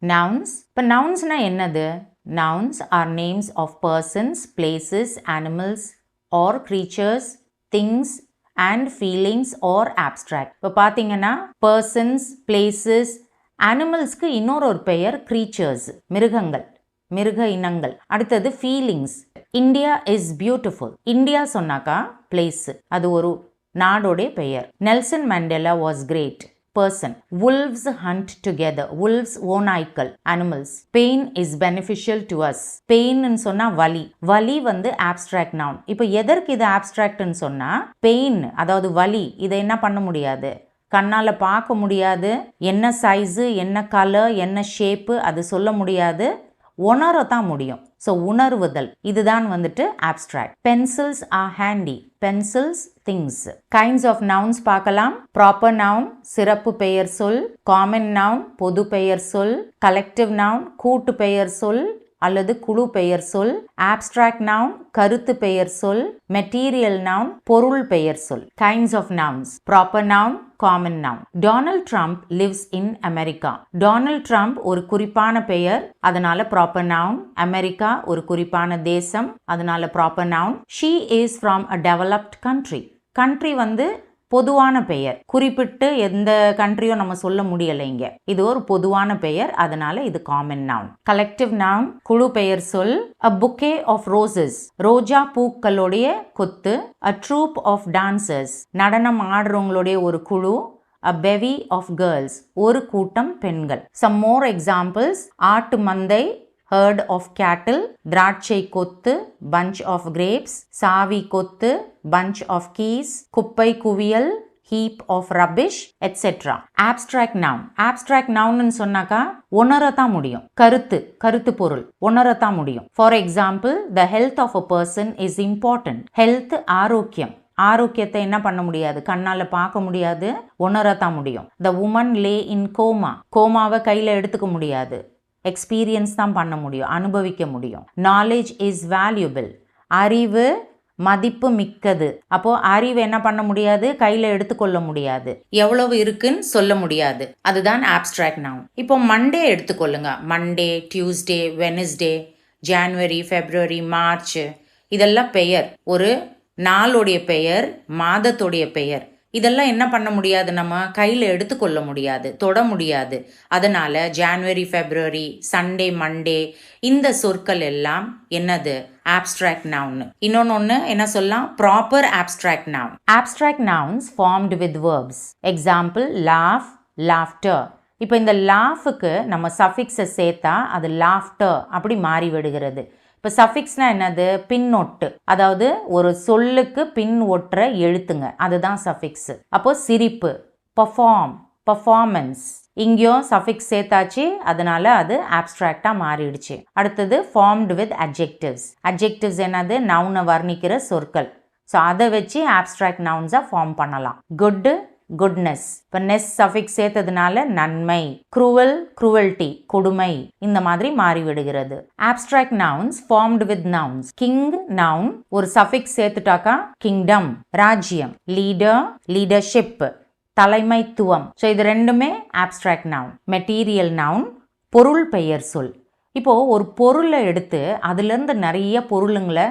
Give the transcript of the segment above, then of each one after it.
nouns. இப்போ nounsனா என்னது? Nouns are names of persons, places, animals or creatures, things and feelings or abstract. இப்போ பார்த்தீங்கன்னா persons, places, animalsக்கு இன்னொரு பெயர் creatures, மிருகங்கள், மிருக இனங்கள். அடுத்தது feelings. India is beautiful. India சொன்னாக்கா பிளேஸ், அது ஒரு நாடோடைய பெயர். Nelson Mandela was great person. Wolves hunt together. Wolves ஓநாய்க்கள், animals. Pain is beneficial to us. Pain ன்னு சொன்னா வலி. வலி வந்து abstract noun. இப்போ எதற்கு இது abstractன்னு சொன்னா pain, அதாவது வலி, இதை என்ன பண்ண முடியாது, கண்ணால் பார்க்க முடியாது, என்ன சைஸு, என்ன கலர், என்ன ஷேப்பு, அது சொல்ல முடியாது, உணரத்தான் முடியும். ஸோ உணர்வுதல், இதுதான் வந்துட்டு abstract. Pencils are handy. Pencils things. Kinds of nouns பார்க்கலாம். ப்ராப்பர் நவுன் சிறப்பு பெயர் சொல், காமன் நவுன் பொது பெயர் சொல், கலெக்டிவ் நவுன் கூட்டு பெயர் சொல் அல்லது குழு பெயர் சொல், abstract noun கருத்து பெயர் சொல், material noun பொருள் பெயர் சொல். Kinds of nouns. Proper noun, common noun. Donald Trump lives in America. Donald Trump ஒரு குறிப்பான பெயர், அதனால proper noun. America ஒரு குறிப்பான தேசம், அதனால proper noun. She is from a developed country. country வந்து பொதுவான பெயர், குறிப்பிட்டு எந்த கண்ட்ரியோ நம்ம சொல்ல முடியலை இங்க, இது ஒரு பொதுவான பெயர், அதனால இது காமன் நவுன். கலெக்டிவ் நவுன் குழு பெயர் சொல். a bouquet of roses, ரோஜா பூக்களுடைய கொத்து. a troupe of dancers, நடனம் ஆடுறவங்களுடைய ஒரு குழு. a bevy of girls, ஒரு கூட்டம் பெண்கள். some more examples. ஆட்டு மந்தை, herd of cattle, திராட்சை கொத்து, bunch of grapes, சாவி கொத்து, bunch of keys, குப்பை குவியல், heap of rubbish, etc. abstract noun. abstract noun ன்னு சொன்னாக்கா உணரத்தான் முடியும், கருத்து பொருள் உணரத்தான் முடியும். for example, the health of a person is important. health ஆரோக்கியம், ஆரோக்கியத்தை என்ன பண்ண முடியாது, கண்ணால பார்க்க முடியாது, உணரத்தான் முடியும். the woman lay in coma. கோமாவை கையில் எடுத்துக்க முடியாது, எக்ஸ்பீரியன்ஸ் தான் பண்ண முடியும், அனுபவிக்க முடியும். Knowledge is valuable. அறிவு மதிப்பு மிக்கது. அப்போ அறிவு என்ன பண்ண முடியாது, கையில எடுத்துக்கொள்ள முடியாது, எவ்வளவு இருக்குன்னு சொல்ல முடியாது, அதுதான் ஆப்ஸ்ட்ராக்ட் நவுன். இப்போ மண்டே எடுத்துக்கொள்ளுங்க. Monday, Tuesday, Wednesday, January, February, March, இதெல்லாம் பெயர், ஒரு நாளுடைய பெயர், மாதத்துடைய பெயர். இதெல்லாம் என்ன பண்ண முடியாது, நம்ம கையில் எடுத்துக்கொள்ள முடியாது, தொட முடியாது. அதனால ஜான்வரி, ஃபெப்ரவரி, சண்டே, மண்டே, இந்த சொற்கள் எல்லாம் என்னது, abstract noun. இன்னொன்று என்ன சொல்லலாம், proper abstract noun. abstract nouns formed with verbs. example, laugh, laughter. இப்போ இந்த லாஃபுக்கு நம்ம சஃபிக்ஸை சேர்த்தா அது லாஃப்டர் அப்படி மாறி விடுகிறது. இப்போ சஃபிக்ஸ்னா என்னது, பின்னொட்டு, அதாவது ஒரு சொல்லுக்கு பின் ஒற்ற எழுத்துங்க, அதுதான் சஃபிக்ஸ். அப்போ சிரிப்பு, பர்ஃபார்ம், பர்ஃபார்மன்ஸ், இங்கேயும் சஃபிக்ஸ் சேர்த்தாச்சு, அதனால அது ஆப்ஸ்ட்ராக்டாக மாறிடுச்சு. அடுத்தது ஃபார்ம்டு வித் அட்ஜெக்டிவ்ஸ். அட்ஜெக்டிவ்ஸ் என்னது, நவுனை வர்ணிக்கிற சொற்கள். ஸோ அதை வச்சு ஆப்ஸ்ட்ராக்ட் நவுன்ஸாக ஃபார்ம் பண்ணலாம். Good, goodness. இப்போ நெஸ் சஃபிக்ஸ் சேர்த்ததுனால நன்மை. குரூவல், குரூவல்டி, கொடுமை, இந்த மாதிரி மாறி விடுகிறது. Abstract nouns formed with nouns. King noun, ஒரு சஃபிக்ஸ் சேர்த்துட்டாக்கா கிங்டம், ராஜ்யம். லீடர், லீடர்ஷிப், தலைமைத்துவம். ஸோ இது ரெண்டுமே ஆப்ஸ்ட்ராக்ட் நவுன். மெட்டீரியல் நவுன், பொருள் பெயர் சொல். இப்போ ஒரு பொருளை எடுத்து அதுலேருந்து நிறைய பொருளுங்களை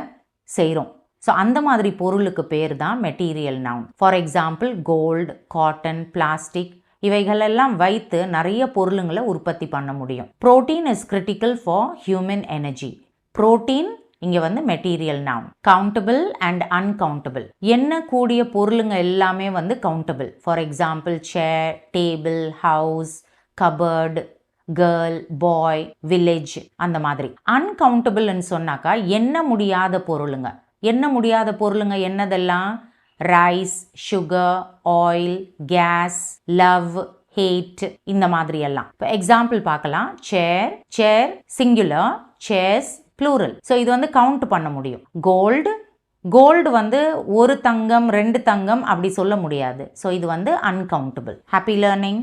செய்கிறோம். ஸோ அந்த மாதிரி பொருளுக்கு பேர் தான் material noun. For example, gold, cotton, plastic, இவைகளெல்லாம் வைத்து நிறைய பொருளுங்களை உற்பத்தி பண்ண முடியும். Protein is critical for human energy. Protein இங்கே வந்து material noun. Countable and uncountable, எண்ணக்கூடிய பொருளுங்க எல்லாமே வந்து countable. For example, chair, table, house, cupboard, girl, boy, village, அந்த மாதிரி. அன்கவுண்டபிள்னு சொன்னாக்கா எண்ண முடியாத பொருளுங்க. எண்ண முடியாத பொருளுங்க என்னதெல்லாம், rice, sugar, oil, gas, love, hate, இந்த மாதிரி எல்லாம். இப்போ எக்ஸாம்பிள் பார்க்கலாம். சேர், சேர் சிங்குலர், சேர்ஸ் ப்ளூரல். ஸோ இது வந்து கவுண்ட் பண்ண முடியும். கோல்டு, கோல்டு வந்து ஒரு தங்கம், 2 தங்கம் அப்படி சொல்ல முடியாது. ஸோ இது வந்து அன்கவுண்டபிள். Happy learning.